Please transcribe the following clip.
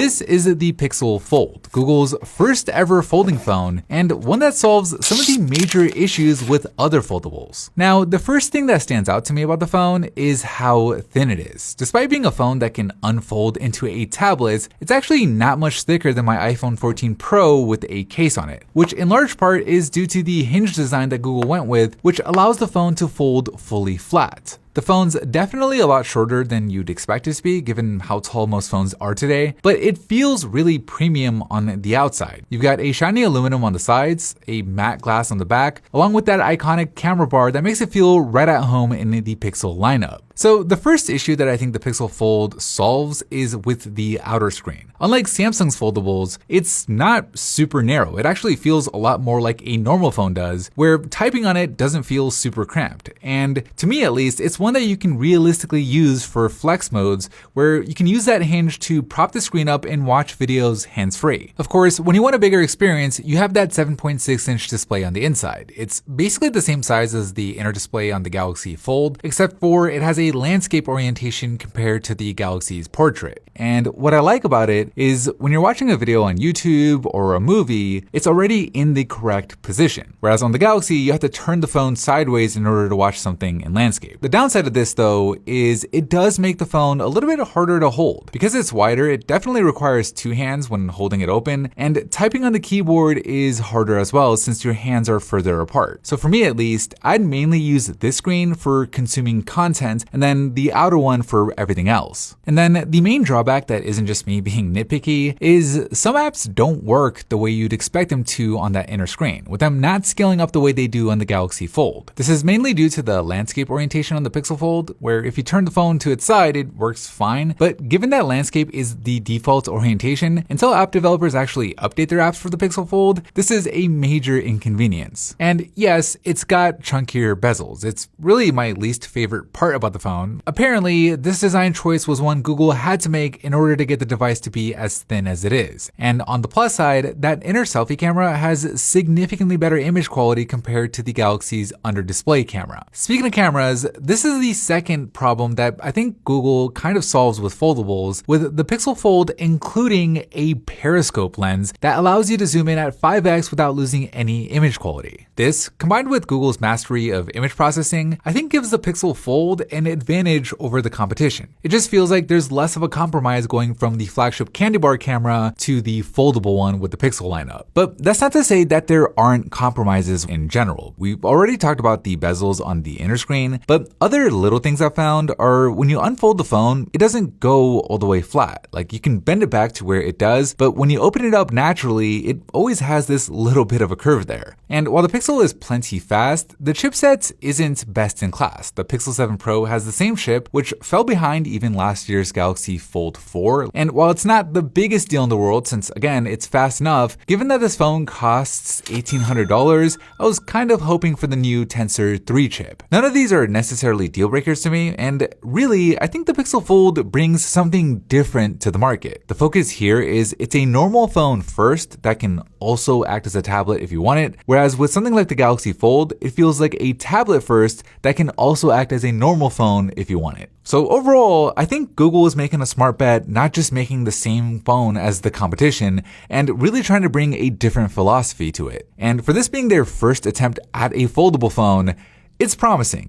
This is the Pixel Fold, Google's first ever folding phone, and one that solves some of the major issues with other foldables. Now, the first thing that stands out to me about the phone is how thin it is. Despite being a phone that can unfold into a tablet, it's actually not much thicker than my iPhone 14 Pro with a case on it, which in large part is due to the hinge design that Google went with, which allows the phone to fold fully flat. The phone's definitely a lot shorter than you'd expect it to be, given how tall most phones are today, but it feels really premium on the outside. You've got a shiny aluminum on the sides, a matte glass on the back, along with that iconic camera bar that makes it feel right at home in the Pixel lineup. So the first issue that I think the Pixel Fold solves is with the outer screen. Unlike Samsung's foldables, it's not super narrow. It actually feels a lot more like a normal phone does, where typing on it doesn't feel super cramped. And to me at least, it's one that you can realistically use for flex modes, where you can use that hinge to prop the screen up and watch videos hands-free. Of course, when you want a bigger experience, you have that 7.6-inch display on the inside. It's basically the same size as the inner display on the Galaxy Fold, except for it has a landscape orientation compared to the Galaxy's portrait. And what I like about it is when you're watching a video on YouTube or a movie, it's already in the correct position. Whereas on the Galaxy, you have to turn the phone sideways in order to watch something in landscape. The downside of this though is it does make the phone a little bit harder to hold. Because it's wider, it definitely requires two hands when holding it open, and typing on the keyboard is harder as well since your hands are further apart. So for me at least, I'd mainly use this screen for consuming content and then the outer one for everything else. And then the main drawback that isn't just me being nitpicky is some apps don't work the way you'd expect them to on that inner screen, with them not scaling up the way they do on the Galaxy Fold. This is mainly due to the landscape orientation on the Pixel Fold, where if you turn the phone to its side, it works fine. But given that landscape is the default orientation, until app developers actually update their apps for the Pixel Fold, this is a major inconvenience. And yes, it's got chunkier bezels. It's really my least favorite part about the phone. Apparently, this design choice was one Google had to make in order to get the device to be as thin as it is. And on the plus side, that inner selfie camera has significantly better image quality compared to the Galaxy's under-display camera. Speaking of cameras, this is the second problem that I think Google kind of solves with foldables, with the Pixel Fold including a periscope lens that allows you to zoom in at 5x without losing any image quality. This, combined with Google's mastery of image processing, I think gives the Pixel Fold an advantage over the competition. It just feels like there's less of a compromise going from the flagship candy bar camera to the foldable one with the Pixel lineup. But that's not to say that there aren't compromises in general. We've already talked about the bezels on the inner screen, but other little things I've found are when you unfold the phone, it doesn't go all the way flat. Like you can bend it back to where it does, but when you open it up naturally, it always has this little bit of a curve there. And while the Pixel is plenty fast, the chipset isn't best in class. The Pixel 7 Pro has the same chip, which fell behind even last year's Galaxy Fold 4. And while it's not the biggest deal in the world, since again, it's fast enough, given that this phone costs $1,800, I was kind of hoping for the new Tensor 3 chip. None of these are necessarily deal breakers to me, and really, I think the Pixel Fold brings something different to the market. The focus here is it's a normal phone first that can also act as a tablet if you want it, whereas with something like the Galaxy Fold, it feels like a tablet first that can also act as a normal phone if you want it. So overall, I think Google is making a smart bet, not just making the same phone as the competition, and really trying to bring a different philosophy to it. And for this being their first attempt at a foldable phone, it's promising.